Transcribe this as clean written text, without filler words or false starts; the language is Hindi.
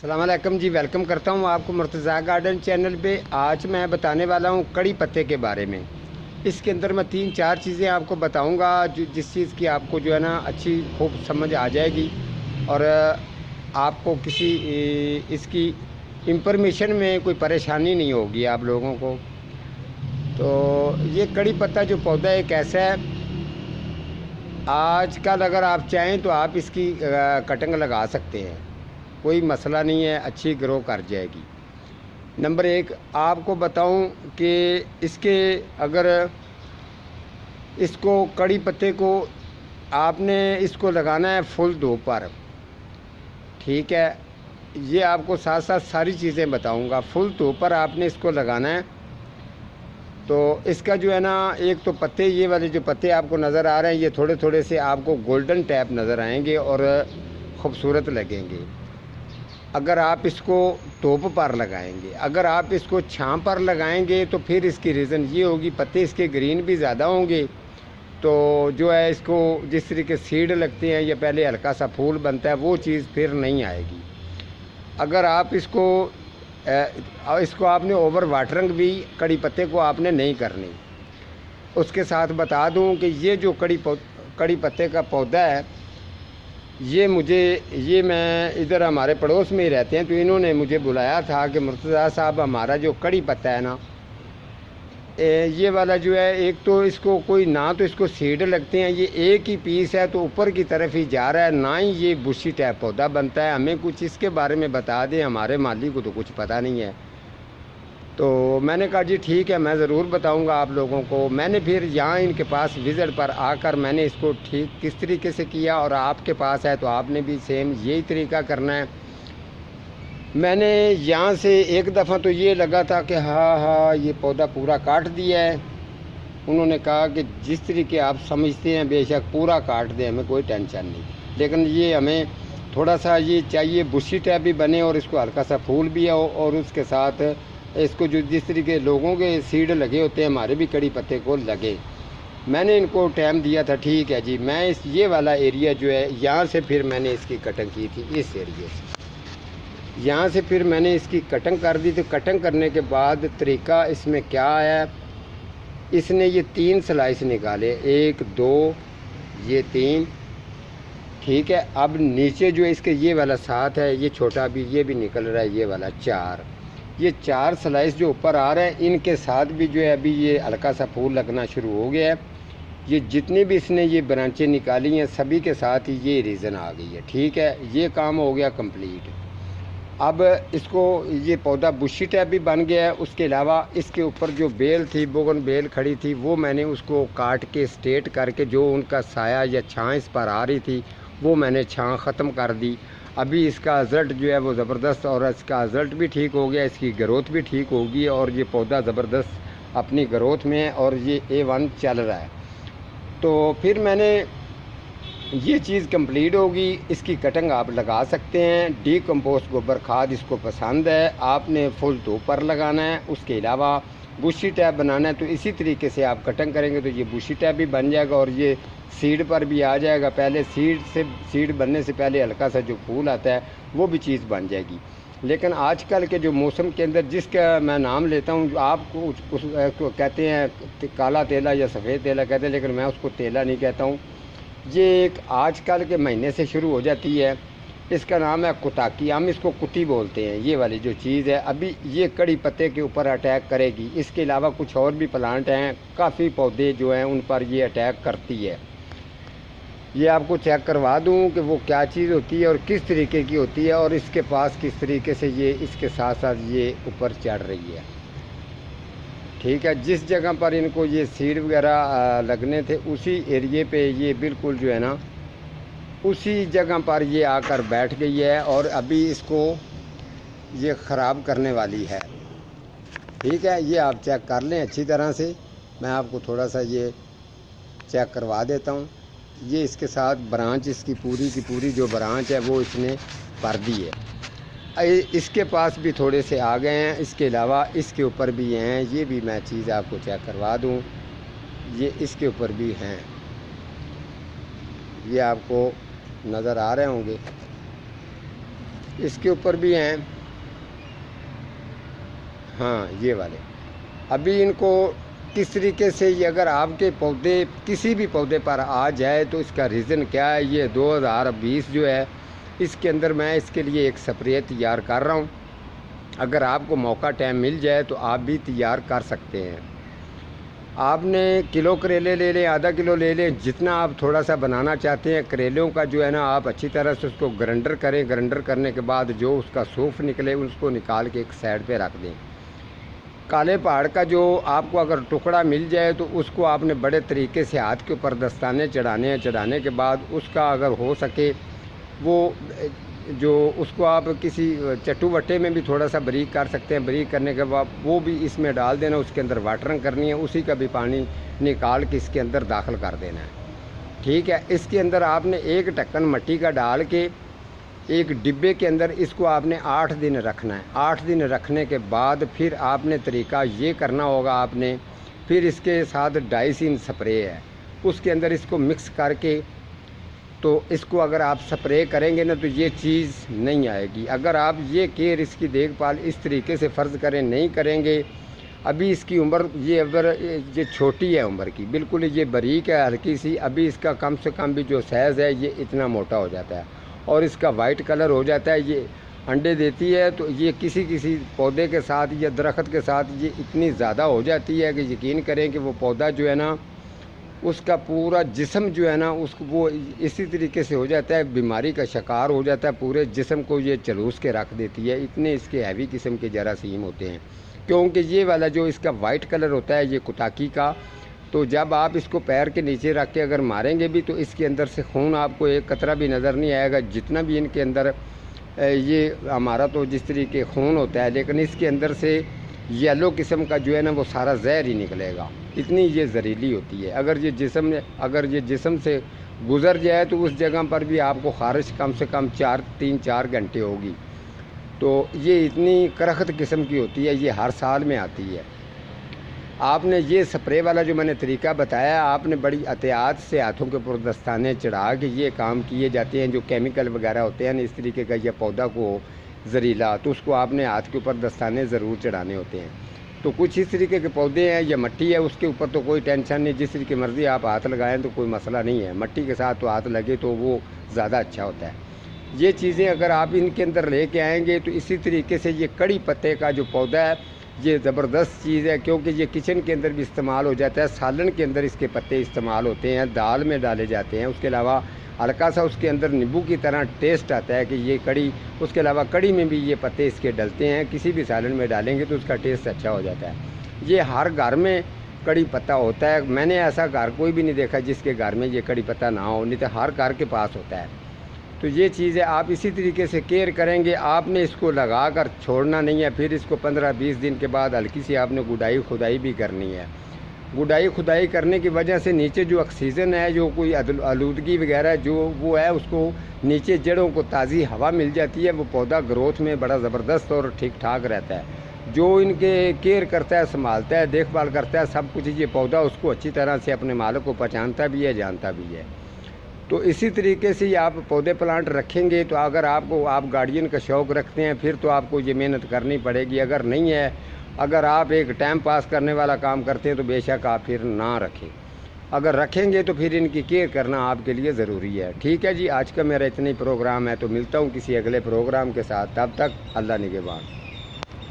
अस्सलामुअलैकुम जी, वेलकम करता हूँ आपको मुर्तज़ा गार्डन चैनल पे। आज मैं बताने वाला हूँ कड़ी पत्ते के बारे में। इसके अंदर मैं 3-4 चीज़ें आपको बताऊँगा जो जिस चीज़ की आपको जो है ना अच्छी खूब समझ आ जाएगी और आपको किसी इसकी इंफॉर्मेशन में कोई परेशानी नहीं होगी आप लोगों को। तो ये कड़ी पत्ता जो पौधा है एक ऐसा है, आजकल अगर आप चाहें तो आप इसकी कटिंग लगा सकते हैं, कोई मसला नहीं है, अच्छी ग्रो कर जाएगी। नंबर एक आपको बताऊं कि इसके अगर इसको कड़ी पत्ते को आपने इसको लगाना है फुल धूप पर, ठीक है। ये आपको साथ साथ सारी चीज़ें बताऊंगा। फुल धूप पर आपने इसको लगाना है। तो इसका जो है ना, एक तो पत्ते, ये वाले जो पत्ते आपको नज़र आ रहे हैं, ये थोड़े थोड़े से आपको गोल्डन टैप नज़र आएंगे और ख़ूबसूरत लगेंगे। अगर आप इसको धूप पर लगाएंगे, अगर आप इसको छांव पर लगाएंगे तो फिर इसकी रीज़न ये होगी, पत्ते इसके ग्रीन भी ज़्यादा होंगे, तो जो है इसको जिस तरीके सीड लगते हैं या पहले हल्का सा फूल बनता है, वो चीज़ फिर नहीं आएगी। अगर आप इसको आपने ओवर वाटरिंग भी कड़ी पत्ते को आपने नहीं करनी। उसके साथ बता दूं कि ये जो कड़ी पत्ते का पौधा है, ये मैं इधर हमारे पड़ोस में ही रहते हैं, तो इन्होंने मुझे बुलाया था कि मुर्तज़ा साहब, हमारा जो कड़ी पत्ता है ना, ये वाला जो है, एक तो इसको कोई ना तो इसको सीड लगते हैं, ये एक ही पीस है तो ऊपर की तरफ ही जा रहा है, ना ही ये बुशी टाइप पौधा बनता है। हमें कुछ इसके बारे में बता दें, हमारे माली को तो कुछ पता नहीं है। तो मैंने कहा जी ठीक है, मैं ज़रूर बताऊंगा आप लोगों को। मैंने फिर यहाँ इनके पास विज़िट पर आकर मैंने इसको ठीक किस तरीके से किया, और आपके पास है तो आपने भी सेम यही तरीका करना है। मैंने यहाँ से एक दफ़ा तो ये लगा था कि हाँ ये पौधा पूरा काट दिया है। उन्होंने कहा कि जिस तरीके आप समझते हैं बेशक पूरा काट दें, हमें कोई टेंशन नहीं, लेकिन ये हमें थोड़ा सा ये चाहिए बुशी टाइप भी बने और इसको हल्का सा फूल भी हो, और उसके साथ इसको जो जिस तरीके लोगों के सीड लगे होते हैं, हमारे भी कड़ी पत्ते को लगे। मैंने इनको टाइम दिया था, ठीक है जी। मैं ये वाला एरिया जो है, यहाँ से फिर मैंने इसकी कटिंग की थी, इस एरिए से यहाँ से फिर मैंने इसकी कटिंग कर दी। तो कटिंग करने के बाद तरीका इसमें क्या आया, इसने ये 3 स्लाइस निकाले, 1 2 ये 3, ठीक है। अब नीचे जो इसके ये वाला 7 है, ये छोटा भी, ये भी निकल रहा है, ये वाला 4, ये 4 स्लाइस जो ऊपर आ रहे हैं, इनके साथ भी जो है अभी ये हल्का सा फूल लगना शुरू हो गया है। ये जितनी भी इसने ये ब्रांचें निकाली हैं, सभी के साथ ही ये रीज़न आ गई है, ठीक है। ये काम हो गया कंप्लीट। अब इसको ये पौधा बुशी टाइप भी बन गया है। उसके अलावा इसके ऊपर जो बेल थी, बोगन बेल खड़ी थी, वो मैंने उसको काट के स्ट्रेट करके, जो उनका साया या छाँ इस पर आ रही थी, वो मैंने छाँ ख़त्म कर दी। अभी इसका रिज़ल्ट जो है वो ज़बरदस्त, और इसका रिज़ल्ट भी ठीक हो गया, इसकी ग्रोथ भी ठीक होगी, और ये पौधा ज़बरदस्त अपनी ग्रोथ में है और ये A1 चल रहा है। तो फिर मैंने ये चीज़ कंप्लीट होगी, इसकी कटिंग आप लगा सकते हैं। डीकम्पोस्ट गोबर खाद इसको पसंद है, आपने फुल धूप पर लगाना है। उसके अलावा बुशी टैप बनाना है, तो इसी तरीके से आप कटिंग करेंगे तो ये बुशी टैप भी बन जाएगा और ये सीड पर भी आ जाएगा। पहले सीड बनने से पहले हल्का सा जो फूल आता है वो भी चीज़ बन जाएगी। लेकिन आजकल के जो मौसम के अंदर, जिसका मैं नाम लेता हूँ, आपको उसको कहते हैं काला तेला या सफ़ेद तेला कहते हैं, लेकिन मैं उसको तेला नहीं कहता हूँ। ये एक आजकल के महीने से शुरू हो जाती है, इसका नाम है कुताकी, हम इसको कुती बोलते हैं। ये वाली जो चीज़ है, अभी ये कड़ी पत्ते के ऊपर अटैक करेगी। इसके अलावा कुछ और भी प्लांट हैं, काफ़ी पौधे जो हैं उन पर ये अटैक करती है। ये आपको चेक करवा दूं कि वो क्या चीज़ होती है और किस तरीके की होती है, और इसके पास किस तरीके से ये इसके साथ साथ ये ऊपर चढ़ रही है, ठीक है। जिस जगह पर इनको ये सीड वगैरह लगने थे, उसी एरिए पे ये बिल्कुल जो है ना, उसी जगह पर ये आकर बैठ गई है, और अभी इसको ये ख़राब करने वाली है, ठीक है। ये आप चेक कर लें अच्छी तरह से। मैं आपको थोड़ा सा ये चेक करवा देता हूँ। ये इसके साथ ब्रांच, इसकी पूरी की पूरी जो ब्रांच है वो इसने भर दी है। इसके पास भी थोड़े से आ गए हैं, इसके अलावा इसके ऊपर भी हैं। ये भी मैं चीज़ आपको चेक करवा दूं, ये इसके ऊपर भी हैं, ये आपको नज़र आ रहे होंगे। इसके ऊपर भी हैं, हाँ ये वाले। अभी इनको किस तरीके से ये अगर आपके पौधे किसी भी पौधे पर आ जाए तो इसका रीज़न क्या है, ये 2020 जो है इसके अंदर मैं इसके लिए एक स्प्रे तैयार कर रहा हूँ। अगर आपको मौका टाइम मिल जाए तो आप भी तैयार कर सकते हैं। आपने किलो करेले ले लें, आधा किलो ले लें, जितना आप थोड़ा सा बनाना चाहते हैं। करेलों का जो है ना आप अच्छी तरह से उसको ग्राइंडर करें। ग्राइंडर करने के बाद जो उसका सूफ निकले उसको निकाल के एक साइड पे रख दें। काले पहाड़ का जो आपको अगर टुकड़ा मिल जाए तो उसको आपने बड़े तरीके से हाथ के ऊपर दस्ताने चढ़ाने हैं। चढ़ाने के बाद उसका अगर हो सके वो जो उसको आप किसी चट्टू वट्टे में भी थोड़ा सा बारीक कर सकते हैं। बारीक करने के बाद वो भी इसमें डाल देना, उसके अंदर वाटरिंग करनी है, उसी का भी पानी निकाल के इसके अंदर दाखिल कर देना है। ठीक है, इसके अंदर आपने एक ढक्कन मिट्टी का डाल के एक डिब्बे के अंदर इसको आपने 8 दिन रखना है। 8 दिन रखने के बाद फिर आपने तरीका ये करना होगा, आपने फिर इसके साथ डाइसिन स्प्रे है उसके अंदर इसको मिक्स करके, तो इसको अगर आप स्प्रे करेंगे ना तो ये चीज़ नहीं आएगी। अगर आप ये केयर इसकी देखभाल इस तरीके से फ़र्ज़ करें नहीं करेंगे, अभी इसकी उम्र ये छोटी है उम्र की, बिल्कुल ये बारीक है हल्की सी। अभी इसका कम से कम भी जो साइज़ है ये इतना मोटा हो जाता है और इसका वाइट कलर हो जाता है। ये अंडे देती है तो ये किसी किसी पौधे के साथ या दरख्त के साथ ये इतनी ज़्यादा हो जाती है कि यकीन करें कि वो पौधा जो है ना उसका पूरा जिस्म जो है ना उसको वो इसी तरीके से हो जाता है, बीमारी का शिकार हो जाता है। पूरे जिस्म को ये चलूस के रख देती है। इतने इसके हैवी किस्म के जरासीम होते हैं, क्योंकि ये वाला जो इसका वाइट कलर होता है ये कुताकी का, तो जब आप इसको पैर के नीचे रख के अगर मारेंगे भी तो इसके अंदर से खून आपको एक कतरा भी नज़र नहीं आएगा। जितना भी इनके अंदर ये हमारा तो जिस तरीके खून होता है, लेकिन इसके अंदर से येलो किस्म का जो है ना वो सारा जहर ही निकलेगा। इतनी ये जहरीली होती है। अगर ये जिस्म से गुज़र जाए तो उस जगह पर भी आपको ख़ारिश कम से कम 3-4 घंटे होगी। तो ये इतनी करख्त किस्म की होती है, ये हर साल में आती है। आपने ये स्प्रे वाला जो मैंने तरीका बताया, आपने बड़ी एहतियात से हाथों के ऊपर दस्ताने चढ़ा के ये काम किए जाते हैं। जो केमिकल वगैरह होते हैं ना इस तरीके का, यह पौधा को जहरीला, तो उसको आपने हाथ के ऊपर दस्ताने ज़रूर चढ़ाने होते हैं। तो कुछ इस तरीके के पौधे हैं, या मिट्टी है उसके ऊपर तो कोई टेंशन नहीं, जिस तरीके मर्ज़ी आप हाथ लगाएं तो कोई मसला नहीं है। मिट्टी के साथ तो हाथ लगे तो वो ज़्यादा अच्छा होता है। ये चीज़ें अगर आप इनके अंदर लेके आएंगे तो इसी तरीके से ये कड़ी पत्ते का जो पौधा है ये ज़बरदस्त चीज़ है, क्योंकि ये किचन के अंदर भी इस्तेमाल हो जाता है। सालन के अंदर इसके पत्ते इस्तेमाल होते हैं, दाल में डाले जाते हैं। उसके अलावा हल्का सा उसके अंदर नींबू की तरह टेस्ट आता है कि ये कड़ी, उसके अलावा कड़ी में भी ये पत्ते इसके डलते हैं। किसी भी सालन में डालेंगे तो उसका टेस्ट अच्छा हो जाता है। ये हर घर में कड़ी पत्ता होता है। मैंने ऐसा घर कोई भी नहीं देखा जिसके घर में ये कड़ी पत्ता ना हो, नहीं तो हर घर के पास होता है। तो ये चीज़ है, आप इसी तरीके से केयर करेंगे। आपने इसको लगा कर छोड़ना नहीं है, फिर इसको 15-20 दिन के बाद हल्की सी आपने गुडाई खुदाई भी करनी है। गुडाई खुदाई करने की वजह से नीचे जो ऑक्सीजन है, जो कोई आलूदगी वगैरह जो वो है, उसको नीचे जड़ों को ताज़ी हवा मिल जाती है। वो पौधा ग्रोथ में बड़ा ज़बरदस्त और ठीक ठाक रहता है। जो इनके केयर करता है, संभालता है, देखभाल करता है, सब कुछ ये पौधा उसको अच्छी तरह से अपने मालिक को पहचानता भी है, जानता भी है। तो इसी तरीके से आप पौधे प्लांट रखेंगे तो अगर आप गार्डियन का शौक़ रखते हैं फिर तो आपको ये मेहनत करनी पड़ेगी। अगर नहीं है, अगर आप एक टाइम पास करने वाला काम करते हैं तो बेशक आप फिर ना रखें। अगर रखेंगे तो फिर इनकी केयर करना आपके लिए ज़रूरी है। ठीक है जी, आज का मेरा इतना ही प्रोग्राम है, तो मिलता हूँ किसी अगले प्रोग्राम के साथ। तब तक अल्लाह निगहबान।